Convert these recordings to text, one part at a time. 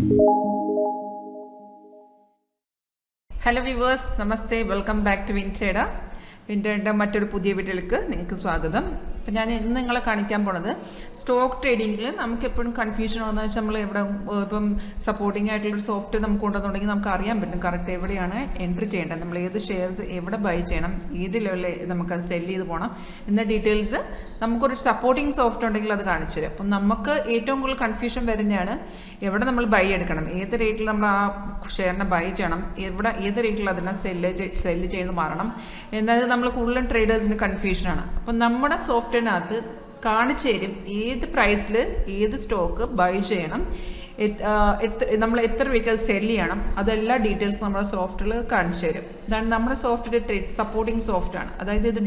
Hello viewers, Namaste, welcome back to WinTrader. WinTrader മറ്റൊരു പുതിയ വീഡിയോയിലേക്ക് നിങ്ങൾക്ക് സ്വാഗതം. അപ്പോൾ ഞാൻ ഇന്ന് നിങ്ങളെ കാണിക്കാൻ പോകുന്നത് സ്റ്റോക്ക് ട്രേഡിംഗിൽ നമുക്ക് എപ്പോഴും കൺഫ്യൂഷൻ വന്നു വെച്ചാൽ നമ്മൾ എവിടെ ഇപ്പം സപ്പോർട്ടിംഗ് ആയിട്ടുള്ളൊരു സോഫ്റ്റ് നമുക്ക് ഉണ്ടെന്നുണ്ടെങ്കിൽ നമുക്ക് അറിയാൻ പറ്റും കറക്റ്റ് എവിടെയാണ് എൻട്രി ചെയ്യേണ്ടത്, നമ്മൾ ഏത് ഷെയർസ് എവിടെ ബൈ ചെയ്യണം, ഏത് ലെവലിൽ നമുക്കത് സെല്ല് ചെയ്ത് പോകണം എന്ന ഡീറ്റെയിൽസ് നമുക്കൊരു സപ്പോർട്ടിംഗ് സോഫ്റ്റ് ഉണ്ടെങ്കിൽ അത് കാണിച്ചു തരും. അപ്പം നമുക്ക് ഏറ്റവും കൂടുതൽ കൺഫ്യൂഷൻ വരുന്നതാണ് എവിടെ നമ്മൾ ബൈ എടുക്കണം, ഏത് റേറ്റിൽ നമ്മൾ ആ ഷെയറിനെ ബൈ ചെയ്യണം, ഏത് റേറ്റിൽ അതിനെ സെല്ല് ചെയ്ത് മാറണം എന്നത് നമ്മൾ കൂടുതലും ട്രേഡേഴ്സിന് കൺഫ്യൂഷനാണ്. അപ്പം നമ്മുടെ സോഫ്റ്റ്വെയറിനകത്ത് കാണിച്ചു തരും ഏത് പ്രൈസിൽ ഏത് സ്റ്റോക്ക് ബൈ ചെയ്യണം, നമ്മൾ എത്ര രൂപയ്ക്ക് അത് സെല്ല് ചെയ്യണം, അതെല്ലാ ഡീറ്റെയിൽസ് നമ്മുടെ സോഫ്റ്റ്വെയറിൽ കാണിച്ചു തരും. ഇതാണ് നമ്മുടെ സോഫ്റ്റ്വെയർ സപ്പോർട്ടിംഗ് സോഫ്റ്റാണ്. അതായത് ഇത്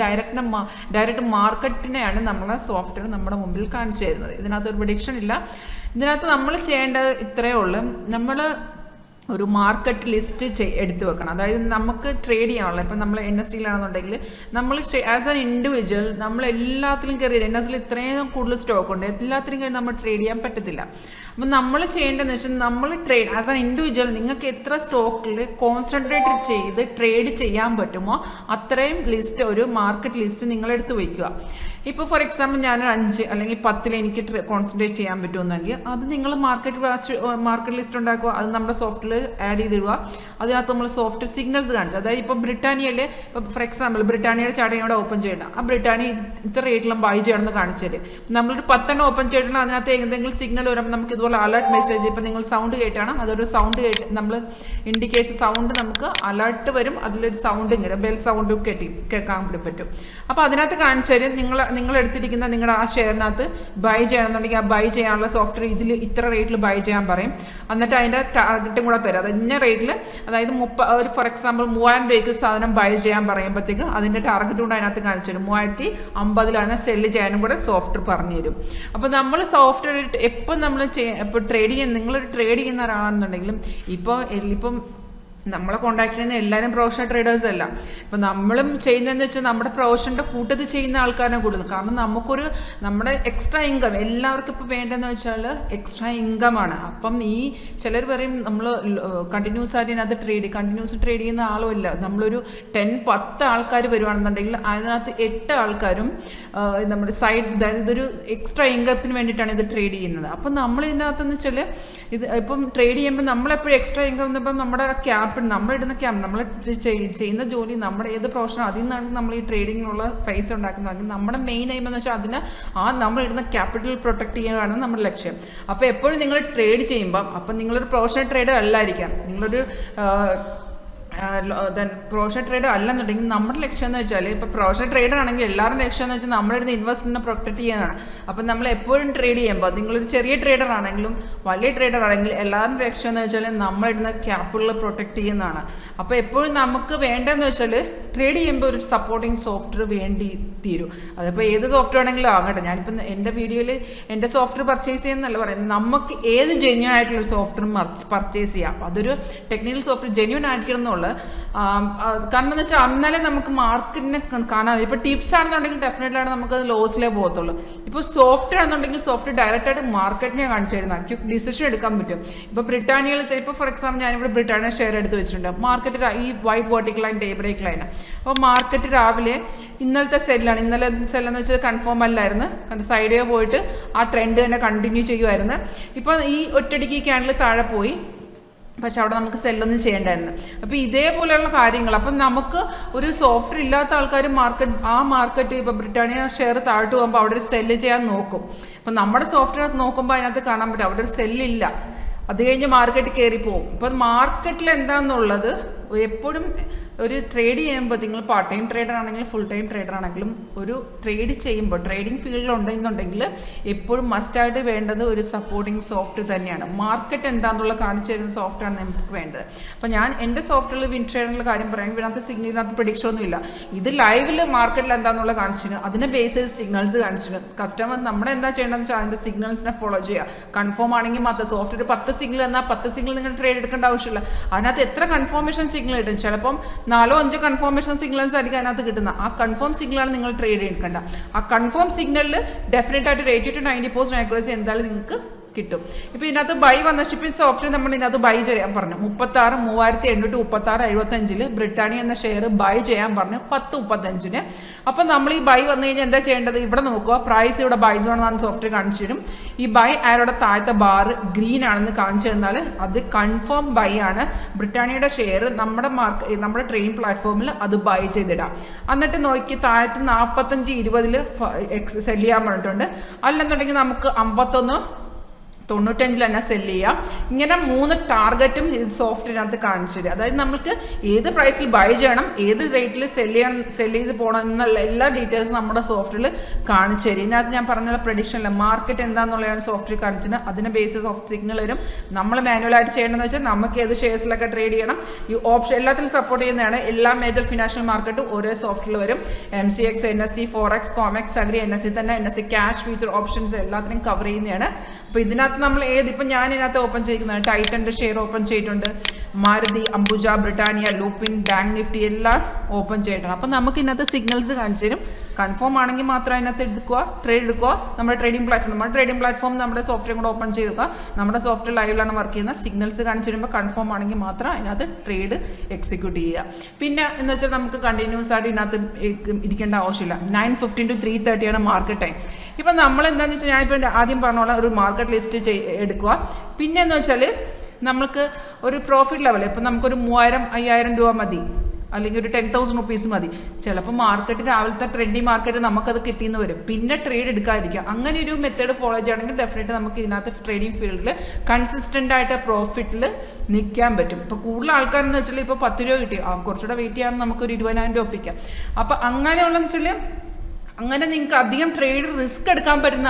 ഡയറക്റ്റ് മാർക്കറ്റിനെയാണ് നമ്മളെ സോഫ്റ്റ്വെയർ നമ്മുടെ മുമ്പിൽ കാണിച്ചു തരുന്നത്. ഇതിനകത്ത് ഒരു പ്രഡിക്ഷൻ ഇല്ല. ഇതിനകത്ത് നമ്മൾ ചെയ്യേണ്ടത് ഇത്രയേ ഉള്ളൂ, നമ്മൾ ഒരു മാർക്കറ്റ് ലിസ്റ്റ് എടുത്തു വെക്കണം. അതായത് നമുക്ക് ട്രേഡ് ചെയ്യാനുള്ള, ഇപ്പം നമ്മൾ NSEയിലാണെന്നുണ്ടെങ്കിൽ നമ്മൾ ആസ് ആൻ ഇൻഡിവിജ്വൽ നമ്മൾ എല്ലാത്തിലും കയറി NSEയിൽ ഇത്രയും കൂടുതൽ സ്റ്റോക്ക് ഉണ്ട്, എല്ലാത്തിലും കയറി നമ്മൾ ട്രേഡ് ചെയ്യാൻ പറ്റത്തില്ല. അപ്പം നമ്മൾ ചെയ്യേണ്ടതെന്ന് വെച്ചാൽ നമ്മൾ ആസ് ആൻ ഇൻഡിവിജ്വൽ നിങ്ങൾക്ക് എത്ര സ്റ്റോക്കിൽ കോൺസെൻട്രേറ്റ് ചെയ്ത് ട്രേഡ് ചെയ്യാൻ പറ്റുമോ അത്രയും ലിസ്റ്റ്, ഒരു മാർക്കറ്റ് ലിസ്റ്റ് നിങ്ങളെടുത്ത് വയ്ക്കുക. ഇപ്പോൾ ഫോർ എക്സാമ്പിൾ ഞാനൊരു 5 അല്ലെങ്കിൽ 10 എനിക്ക് കോൺസെൻട്രേറ്റ് ചെയ്യാൻ പറ്റുമെന്നെങ്കിൽ അത് നിങ്ങൾ മാർക്കറ്റ് ലിസ്റ്റ് ഉണ്ടാക്കുക, അത് നമ്മുടെ സോഫ്റ്റ്വെയർ ആഡ് ചെയ്തിടുക. അതിനകത്ത് നമ്മൾ സോഫ്റ്റ് സിഗ്നൽസ് കാണിച്ചു, അതായത് ഇപ്പോൾ ബ്രിട്ടാനിയയിൽ ഇപ്പോൾ ഫോർ എക്സാമ്പിൾ ബ്രിട്ടാനിയയുടെ ചാർട്ട് ഇവിടെ ഓപ്പൺ ചെയ്യണം, ആ ബ്രിട്ടാനിയ ഇത്ര റേറ്റിലും ബൈ ചെയ്യണമെന്ന് കാണിച്ചു തരും. നമ്മളൊരു 10 ഓപ്പൺ ചെയ്യണം, അതിനകത്ത് എന്തെങ്കിലും സിഗ്നൽ വരുമ്പോൾ നമുക്ക് ഇതുപോലെ അലർട്ട് മെസ്സേജ്, ഇപ്പോൾ നിങ്ങൾ സൗണ്ട് കേട്ടാണ്, അതൊരു സൗണ്ട് കേട്ട് നമ്മൾ ഇൻഡിക്കേഷൻ സൗണ്ട് നമുക്ക് അലർട്ട് വരും, അതിലൊരു സൗണ്ട് ഇങ്ങനെ ബെൽ സൗണ്ട് കേൾക്കാൻ പറ്റും. അപ്പോൾ അതിനകത്ത് കാണിച്ചു തരും നിങ്ങൾ എടുത്തിരിക്കുന്ന നിങ്ങളുടെ ആ ഷെയറിനകത്ത് ബൈ ചെയ്യണമെന്നുണ്ടെങ്കിൽ ആ ബൈ ചെയ്യാനുള്ള സോഫ്റ്റ്വെയർ ഇതിൽ ഇത്ര റേറ്റിൽ ബൈ ചെയ്യാൻ പറയും. എന്നിട്ട് അതിൻ്റെ ടാർഗറ്റും കൂടെ തരും, അത് ഇന്ന റേറ്റിൽ, അതായത് ഒരു ഫോർ എക്സാമ്പിൾ 3000 രൂപയ്ക്ക് സാധനം ബൈ ചെയ്യാൻ പറയുമ്പോഴത്തേക്ക് അതിൻ്റെ ടാർഗറ്റ് കൊണ്ട് അതിനകത്ത് കാണിച്ചു തരും. 3050 സെല്ല് ചെയ്യാനും കൂടെ സോഫ്റ്റ്വെയർ പറഞ്ഞു തരും. അപ്പോൾ നമ്മൾ സോഫ്റ്റ്വെയർ എപ്പോൾ നമ്മൾ ഇപ്പോൾ ട്രേഡ് ചെയ്യുന്ന, നിങ്ങളൊരു ട്രേഡ് ചെയ്യുന്ന ഒരാളാണെന്നുണ്ടെങ്കിലും ഇപ്പം നമ്മളെ കോൺടാക്ട് ചെയ്യുന്ന എല്ലാവരും പ്രൊഫഷണൽ ട്രേഡേഴ്സ് അല്ല. ഇപ്പം നമ്മളും ചെയ്യുന്നതെന്ന് വെച്ചാൽ നമ്മുടെ പ്രൊഫഷൻ്റെ കൂട്ടത്തിൽ ചെയ്യുന്ന ആൾക്കാരെ കൂടുതൽ, കാരണം നമ്മുടെ എക്സ്ട്രാ ഇൻകം എല്ലാവർക്കും ഇപ്പോൾ വേണ്ടതെന്ന് വെച്ചാൽ എക്സ്ട്രാ ഇൻകമാണ്. അപ്പം ചിലർ പറയും നമ്മൾ കണ്ടിന്യൂസ് ആയിട്ട് ഇതിനകത്ത് കണ്ടിന്യൂസ് ട്രേഡ് ചെയ്യുന്ന ആളുമില്ല, നമ്മളൊരു 10 ആൾക്കാർ വരുവാണെന്നുണ്ടെങ്കിൽ അതിനകത്ത് 8 ആൾക്കാരും നമ്മുടെ സൈഡ്, അതായത് ഇതൊരു എക്സ്ട്രാ ഇൻകത്തിന് വേണ്ടിയിട്ടാണ് ഇത് ട്രേഡ് ചെയ്യുന്നത്. അപ്പം നമ്മൾ ഇതിനകത്തെന്ന് വെച്ചാൽ ഇത് ഇപ്പം ട്രേഡ് ചെയ്യുമ്പോൾ നമ്മളെപ്പോഴും എക്സ്ട്രാ ഇൻകം വന്നപ്പം നമ്മുടെ നമ്മളിടുന്ന നമ്മൾ ചെയ്യുന്ന ജോലി, നമ്മുടെ ഏത് പ്രൊഫഷൻ, അതിൽ നിന്നാണ് നമ്മൾ ഈ ട്രേഡിങ്ങിനുള്ള പൈസ ഉണ്ടാക്കുന്നതെങ്കിൽ നമ്മുടെ മെയിൻ എയിം എന്ന് വെച്ചാൽ നമ്മളിടുന്ന ക്യാപിറ്റൽ പ്രൊട്ടക്ട് ചെയ്യുകയാണ് നമ്മുടെ ലക്ഷ്യം. അപ്പോൾ എപ്പോഴും നിങ്ങൾ ട്രേഡ് ചെയ്യുമ്പം അപ്പം നിങ്ങളൊരു പ്രൊഫഷണൽ ട്രേഡർ അല്ലായിരിക്കാം, നിങ്ങളൊരു പ്രൊഫഷണൽ ട്രേഡർ അല്ലെന്നുണ്ടെങ്കിൽ നമ്മുടെ ലക്ഷ്യം എന്ന് വെച്ചാൽ, ഇപ്പോൾ പ്രൊഫഷണൽ ട്രേഡർ ആണെങ്കിൽ എല്ലാവരുടെ ലക്ഷ്യം എന്ന് വെച്ചാൽ നമ്മളിടുന്ന ഇൻവെസ്റ്റ്മെൻറ്റിനെ പ്രൊട്ടക്ട് ചെയ്യുന്നതാണ്. അപ്പം നമ്മൾ എപ്പോഴും ട്രേഡ് ചെയ്യുമ്പോൾ നിങ്ങളൊരു ചെറിയ ട്രേഡർ ആണെങ്കിലും വലിയ ട്രേഡർ ആണെങ്കിലും എല്ലാവരുടെ ലക്ഷ്യം എന്ന് വെച്ചാൽ നമ്മളിടുന്ന ക്യാപിറ്റൽ പ്രൊട്ടക്ട് ചെയ്യുന്നതാണ്. അപ്പോൾ എപ്പോഴും നമുക്ക് വേണ്ടതെന്ന് വെച്ചാൽ ട്രേഡ് ചെയ്യുമ്പോൾ ഒരു സപ്പോർട്ടിങ് സോഫ്റ്റ്വെയർ വേണ്ടി തീരും. അതിപ്പോൾ ഏത് സോഫ്റ്റ്വെയർ ആണെങ്കിലും ആകട്ടെ, ഞാനിപ്പം എൻ്റെ വീഡിയോയിൽ എൻ്റെ സോഫ്റ്റ്വെയർ പർച്ചേസ് ചെയ്യുന്നല്ല പറയുന്നത്, നമുക്ക് ഏത് ജെന്യൂൻ ആയിട്ടുള്ള സോഫ്റ്റ്വെയർ പർച്ചേസ് ചെയ്യാം. അതൊരു ടെക്നിക്കൽ സോഫ്റ്റ്വെയർ ജെന്യൂൻ ആയിരിക്കണം. കാരണം എന്ന് വെച്ചാൽ അന്നാലേ നമുക്ക് മാർക്കറ്റിനെ കാണാം. ഇപ്പോൾ ടിപ്സ് ആണെന്നുണ്ടെങ്കിൽ ഡെഫിനറ്റ്ലി നമുക്ക് ലോസിലേ പോകത്തുള്ളൂ. ഇപ്പോൾ സോഫ്റ്റ്വെയർ ആണെന്നുണ്ടെങ്കിൽ സോഫ്റ്റ്വെയർ ഡയറക്റ്റായിട്ട് മാർക്കറ്റിനെ കാണിച്ചു തരുന്ന ക്വിക്ക് ഡിസിഷൻ എടുക്കാൻ പറ്റും. ഇപ്പോൾ ബ്രിട്ടാനിയയിൽ ഇപ്പോൾ ഫോർ എക്സാമ്പിൾ ഞാനിവിടെ ബ്രിട്ടാനിയ ഷെയർ എടുത്ത് വെച്ചിട്ടുണ്ട്. മാർക്കറ്റ് ഈ white vertical line, day break line. അപ്പോൾ മാർക്കറ്റ് രാവിലെ ഇന്നലത്തെ സെല്ലെന്ന് വെച്ചാൽ കൺഫേം അല്ലായിരുന്നു, സൈഡേ പോയിട്ട് ആ ട്രെൻഡ് തന്നെ കണ്ടിന്യൂ ചെയ്യുമായിരുന്നു. ഇപ്പോൾ ഈ ഒറ്റയടിക്ക് ഈ ക്യാൻഡിൽ താഴെ പോയി, പക്ഷെ അവിടെ നമുക്ക് സെല്ലൊന്നും ചെയ്യേണ്ടായിരുന്നു. അപ്പോൾ ഇതേപോലെയുള്ള കാര്യങ്ങൾ, അപ്പം നമുക്ക് ഒരു സോഫ്റ്റ്വെയർ ഇല്ലാത്ത ആൾക്കാർ മാർക്കറ്റ് ഇപ്പോൾ ബ്രിട്ടാനിയ ഷെയർ താഴ്ത്തു പോകുമ്പോൾ അവിടെ ഒരു സെല്ല് ചെയ്യാൻ നോക്കും. അപ്പം നമ്മുടെ സോഫ്റ്റ്വെയർ നോക്കുമ്പോൾ അതിനകത്ത് കാണാൻ പറ്റും അവിടെ ഒരു സെല്ലില്ല, അത് കഴിഞ്ഞ് മാർക്കറ്റ് കയറി പോകും. അപ്പം മാർക്കറ്റിൽ എന്താണെന്നുള്ളത് എപ്പോഴും ഒരു ട്രേഡ് ചെയ്യുമ്പോൾ, നിങ്ങൾ പാർട്ട് ടൈം ട്രേഡർ ആണെങ്കിലും ഫുൾ ടൈം ട്രേഡർ ആണെങ്കിലും ഒരു ട്രേഡ് ചെയ്യുമ്പോൾ ട്രേഡിംഗ് ഫീൽഡിലുണ്ടെന്നുണ്ടെങ്കിൽ എപ്പോഴും മസ്റ്റായിട്ട് വേണ്ടത് ഒരു സപ്പോർട്ടിംഗ് സോഫ്റ്റ്വെയർ തന്നെയാണ്. മാർക്കറ്റ് എന്താണെന്നുള്ള കാണിച്ചു തരുന്ന സോഫ്റ്റ്വെയർ ആണ് നമുക്ക് വേണ്ടത്. അപ്പോൾ ഞാൻ എൻ്റെ സോഫ്റ്റ്വെയറിൽ വിൻട്രേഡറിൻ്റെ കാര്യം പറയാം, ഇതിനകത്ത് ഇതിനകത്ത് പ്രഡിക്ഷൻ ഒന്നുമില്ല, ഇത് ലൈവിൽ മാർക്കറ്റിൽ എന്താണെന്നുള്ള കാണിച്ചിട്ട് അതിനെ ബേസ് ചെയ്ത് സിഗ്നൽസ് കാണിച്ചിട്ട് കസ്റ്റമർ നമ്മുടെ എന്താ ചെയ്യേണ്ടതെന്ന് വെച്ചാൽ അതിൻ്റെ സിഗ്നൽസിനെ ഫോളോ ചെയ്യുക. കൺഫേം ആണെങ്കിൽ മാത്രം സോഫ്റ്റ്വെയർ 10 സിഗ്നൽ എന്നാൽ 10 സിഗ്നൽ നിങ്ങൾ ട്രേഡ് എടുക്കേണ്ട ആവശ്യമില്ല. അതിനകത്ത് എത്ര കൺഫർമേഷൻ സിഗ്നൽ കിട്ടും, ചിലപ്പം 4-5 കൺഫർമേഷൻ സിഗ്നൽസ് ആയിരിക്കും അതിനകത്ത് കിട്ടുന്നത്. ആ കൺഫേം സിഗ്നലാണ് നിങ്ങൾ ട്രേഡ് എടുക്കേണ്ട. ആ കൺഫേം സിഗ്നലിൽ ഡെഫിനറ്റ് ആയിട്ട് 80 to 90% ആക്യുറസി എന്തായാലും നിങ്ങൾക്ക് കിട്ടും. ഇപ്പോൾ ഇതിനകത്ത് ബൈ വന്ന ഷിപ്പിംഗ് സോഫ്റ്റ് നമ്മൾ ഇതിനകത്ത് ബൈ ചെയ്യാൻ പറഞ്ഞു 36,3835 ബ്രിട്ടാനിയ എന്ന ഷെയർ ബൈ ചെയ്യാൻ പറഞ്ഞു 10:35. അപ്പം നമ്മൾ ഈ ബൈ വന്നു കഴിഞ്ഞാൽ എന്താ ചെയ്യേണ്ടത്? ഇവിടെ നോക്കുക, പ്രൈസ് ഇവിടെ ബൈ സോൺ എന്നാണ് സോഫ്റ്റ്വെയർ കാണിച്ചു തരും. ഈ ബൈ ആരോടെ താഴത്തെ ബാർ ഗ്രീൻ ആണെന്ന് കാണിച്ചു തന്നാൽ അത് കൺഫേം ബൈ ആണ്. ബ്രിട്ടാനിയയുടെ ഷെയർ നമ്മുടെ ട്രെയിനിങ് പ്ലാറ്റ്ഫോമിൽ അത് ബൈ ചെയ്തിടാം. എന്നിട്ട് നോക്കി താഴത്ത് 45-20 സെല് ചെയ്യാൻ പറഞ്ഞിട്ടുണ്ട്. അല്ലെന്നുണ്ടെങ്കിൽ നമുക്ക് 51-95 തന്നെ സെല് ചെയ്യാം. ഇങ്ങനെ 3 ടാർഗറ്റും ഇത് സോഫ്റ്റ്വെയറിനകത്ത് കാണിച്ചു തരും. അതായത് നമുക്ക് ഏത് പ്രൈസിൽ ബൈ ചെയ്യണം, ഏത് റേറ്റിൽ സെല് ചെയ്ത് പോകണം എന്നുള്ള എല്ലാ ഡീറ്റെയിൽസും നമ്മുടെ സോഫ്റ്റ്വെയറിൽ കാണിച്ചു തരും. ഇതിനകത്ത് ഞാൻ പറഞ്ഞ പ്രഡിക്ഷനില്ല, മാർക്കറ്റ് എന്താണെന്നുള്ളതാണ് സോഫ്റ്റ്വെയർ കാണിച്ചത്. അതിന് ബേസിസ് ഓഫ് സിഗ്നൽ വരും. നമ്മൾ മാനുവലായിട്ട് ചെയ്യേണ്ടതെന്ന് വെച്ചാൽ നമുക്ക് ഏത് ഷെയർസിലൊക്കെ ട്രേഡ് ചെയ്യണം. ഈ ഓപ്ഷൻ എല്ലാത്തിലും സപ്പോർട്ട് ചെയ്യുന്നതാണ്. എല്ലാ മേജർ ഫിനാൻഷ്യൽ മാർക്കറ്റും ഓരോ സോഫ്റ്റ്വെയർ വരും. MCX, NSE, FOREX, COMEX, Agri, NSE തന്നെ NSE ക്യാഷ് ഫ്യൂച്ചർ ഓപ്ഷൻസ് എല്ലാത്തിനും കവർ ചെയ്യുന്നതാണ്. അപ്പോൾ ഇതിനകത്ത് നമ്മൾ ഇപ്പം ഞാൻ ഇതിനകത്ത് ഓപ്പൺ ചെയ്തിരിക്കുന്നത് ടൈറ്റൻ്റെ ഷെയർ ഓപ്പൺ ചെയ്തിട്ടുണ്ട്, Maruti, Ambuja, Britannia, Lupin, bank Nifty എല്ലാം ഓപ്പൺ ചെയ്തിട്ടുണ്ട്. അപ്പം നമുക്ക് ഇതിനകത്ത് സിഗ്നൽസ് കാണിച്ചു തരും. കൺഫേം ആണെങ്കിൽ മാത്രം അതിനകത്ത് ട്രേഡ് എടുക്കുക. നമ്മുടെ ട്രേഡിംഗ് പ്ലാറ്റ്ഫോം നമ്മുടെ സോഫ്റ്റ്വെയർ കൂടെ ഓപ്പൺ ചെയ്തുക. നമ്മുടെ സോഫ്റ്റ്വെയർ ലൈവിലാണ് വർക്ക് ചെയ്യുന്നത്. സിഗ്നൽസ് കാണിച്ചു തരുമ്പോൾ കൺഫേം ആണെങ്കിൽ മാത്രം അതിനകത്ത് ട്രേഡ് എക്സിക്യൂട്ട് ചെയ്യുക. പിന്നെ എന്ന് വെച്ചാൽ നമുക്ക് കണ്ടിന്യൂസ് ആയിട്ട് ഇതിനകത്ത് ഇരിക്കേണ്ട ആവശ്യമില്ല. 9:15 to 3:30 മാർക്കറ്റ് ടൈം. ഇപ്പം നമ്മൾ എന്താണെന്ന് വെച്ചാൽ ഞാനിപ്പോൾ ആദ്യം പറഞ്ഞോളാം, ഒരു മാർക്കറ്റ് ലിസ്റ്റ് എടുക്കുക. പിന്നെ എന്ന് വെച്ചാൽ നമുക്ക് ഒരു പ്രോഫിറ്റ് ലെവൽ ഇപ്പം നമുക്കൊരു 3,000-5,000 രൂപ മതി, അല്ലെങ്കിൽ ഒരു 10,000 റുപ്പീസ് മതി. ചിലപ്പോൾ മാർക്കറ്റ് രാവിലത്തെ ട്രെൻഡിങ് മാർക്കറ്റ് നമുക്കത് കിട്ടിയെന്ന് വരും. പിന്നെ ട്രേഡ് എടുക്കാതിരിക്കുക. അങ്ങനെ ഒരു മെത്തേഡ് ഫോളോ ചെയ്യുകയാണെങ്കിൽ ഡെഫിനറ്റ് നമുക്ക് ഇതിനകത്ത് ട്രേഡിംഗ് ഫീൽഡിൽ കൺസിസ്റ്റൻ്റ് ആയിട്ട് പ്രോഫിറ്റിൽ നിൽക്കാൻ പറ്റും. ഇപ്പോൾ കൂടുതൽ ആൾക്കാരെന്ന് വെച്ചാൽ ഇപ്പോൾ 10 രൂപ കിട്ടി, കുറച്ചുകൂടെ വെയിറ്റ് ചെയ്യാമെന്ന് നമുക്കൊരു 20,000 രൂപ ഒപ്പിക്കാം. അപ്പോൾ അങ്ങനെയുള്ളതെന്ന് വെച്ചാൽ അങ്ങനെ നിങ്ങൾക്ക് അധികം ട്രേഡ് റിസ്ക് എടുക്കാൻ പറ്റുന്ന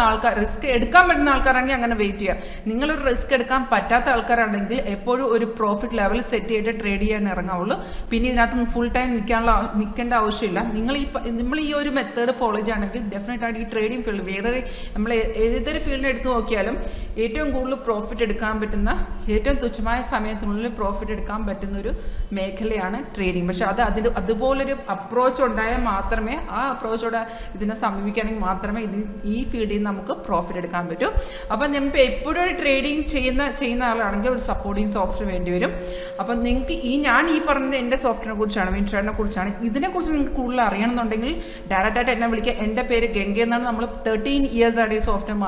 ആൾക്കാരാണെങ്കിൽ അങ്ങനെ വെയിറ്റ് ചെയ്യാം. നിങ്ങളൊരു റിസ്ക് എടുക്കാൻ പറ്റാത്ത ആൾക്കാരാണെങ്കിൽ എപ്പോഴും ഒരു പ്രോഫിറ്റ് ലെവൽ സെറ്റ് ചെയ്തിട്ട് ട്രേഡ് ചെയ്യാൻ ഇറങ്ങാവുള്ളൂ. പിന്നെ ഇതിനകത്ത് ഫുൾ ടൈം നിൽക്കേണ്ട ആവശ്യമില്ല. നമ്മൾ ഈ ഒരു മെത്തേഡ് ഫോളോ ചെയ്യുകയാണെങ്കിൽ ഡെഫിനറ്റായിട്ട് ഈ ട്രേഡിംഗ് ഫീൽഡ് വേറെ നമ്മൾ ഏതൊരു ഫീൽഡിനെ എടുത്ത് നോക്കിയാലും ഏറ്റവും കൂടുതൽ പ്രോഫിറ്റ് എടുക്കാൻ പറ്റുന്ന, ഏറ്റവും തുച്ഛമായ സമയത്തിനുള്ളിൽ പ്രോഫിറ്റ് എടുക്കാൻ പറ്റുന്ന ഒരു മേഖലയാണ് ട്രേഡിംഗ്. പക്ഷെ അതുപോലൊരു അപ്രോച്ച് ഉണ്ടായാൽ മാത്രമേ ആ അപ്രോച്ചോടെ ഇതിനെ സമീപിക്കുകയാണെങ്കിൽ മാത്രമേ ഈ ഫീൽഡിൽ നിന്ന് നമുക്ക് പ്രോഫിറ്റ് എടുക്കാൻ പറ്റൂ. അപ്പം നമുക്ക് എപ്പോഴും ഒരു ട്രേഡിങ് ചെയ്യുന്ന ആളാണെങ്കിൽ ഒരു സപ്പോർട്ടിങ് സോഫ്റ്റ്വെയർ വേണ്ടി വരും. അപ്പം നിങ്ങൾക്ക് ഞാൻ പറഞ്ഞത് എൻ്റെ സോഫ്റ്റ്വെയറിനെ കുറിച്ചാണ്, വിൻട്രേഡറിനെ കുറിച്ചാണ്. ഇതിനെക്കുറിച്ച് നിങ്ങൾക്ക് കൂടുതൽ അറിയണമെന്നുണ്ടെങ്കിൽ ഡയറക്റ്റായിട്ട് എന്നെ വിളിക്കുക. എൻ്റെ പേര് ഗംഗ എന്നാണ്. നമ്മൾ 13 years ആയിട്ട് ഈ സോഫ്റ്റ്വെയർ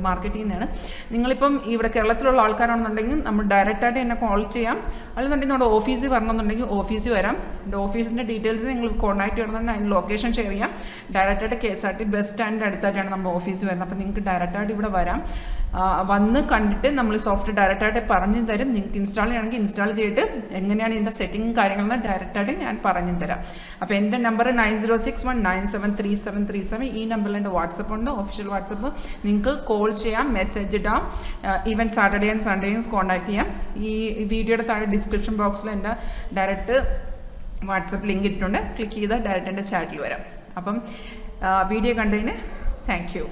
മാർക്കറ്റ് ചെയ്യുന്നതാണ്. നിങ്ങളിപ്പം ഇവിടെ കേരളത്തിലുള്ള ആൾക്കാരാണെന്നുണ്ടെങ്കിൽ നമ്മൾ ഡയറക്റ്റായിട്ട് എന്നെ കോൾ ചെയ്യാം. അല്ലെന്നുണ്ടെങ്കിൽ നമ്മുടെ ഓഫീസിൽ വരണമെന്നുണ്ടെങ്കിൽ ഓഫീസിൽ വരാം. എൻ്റെ ഓഫീസിൻ്റെ ഡീറ്റെയിൽസ് നിങ്ങൾ കോൺടാക്ട് ചെയ്യണമെന്നുണ്ടെങ്കിൽ അതിന് ലൊക്കേഷൻ ഷെയർ ചെയ്യാം. ഡയറക്റ്റായിട്ട് KSRT ബസ് സ്റ്റാൻഡിൻ്റെ അടുത്തായിട്ടാണ് നമ്മൾ ഓഫീസ് വരുന്നത്. അപ്പോൾ നിങ്ങൾക്ക് ഡയറക്റ്റായിട്ട് ഇവിടെ വരാം. വന്ന് കണ്ടിട്ട് നമ്മൾ സോഫ്റ്റ്വെയർ ഡയറക്റ്റായിട്ട് പറഞ്ഞു തരും. നിങ്ങൾക്ക് ഇൻസ്റ്റാൾ ചെയ്യണമെങ്കിൽ ഇൻസ്റ്റാൾ ചെയ്തിട്ട് എങ്ങനെയാണ് ഇതിൻ്റെ സെറ്റിംഗ് കാര്യങ്ങളെന്ന് ഡയറക്റ്റായിട്ട് ഞാൻ പറഞ്ഞു തരാം. അപ്പോൾ എൻ്റെ നമ്പർ 9061973737. ഈ നമ്പറിൽ എൻ്റെ വാട്സപ്പ് ഉണ്ട്, ഒഫീഷ്യൽ വാട്സപ്പ്. നിങ്ങൾക്ക് കോൾ ചെയ്യാം, മെസ്സേജ് ഇടാം. Even Saturday and Sundays contact ചെയ്യാം. ഈ വീഡിയോയുടെ താഴെ ഡിസ്ക്രിപ്ഷൻ ബോക്സിൽ എൻ്റെ ഡയറക്റ്റ് വാട്സപ്പ് ലിങ്ക് ഇട്ടിട്ടുണ്ട്. ക്ലിക്ക് ചെയ്താൽ ഡയറക്റ്റ് എൻ്റെ ചാറ്റിൽ വരാം. അപ്പം വീഡിയോ കണ്ടതിന് താങ്ക് യു.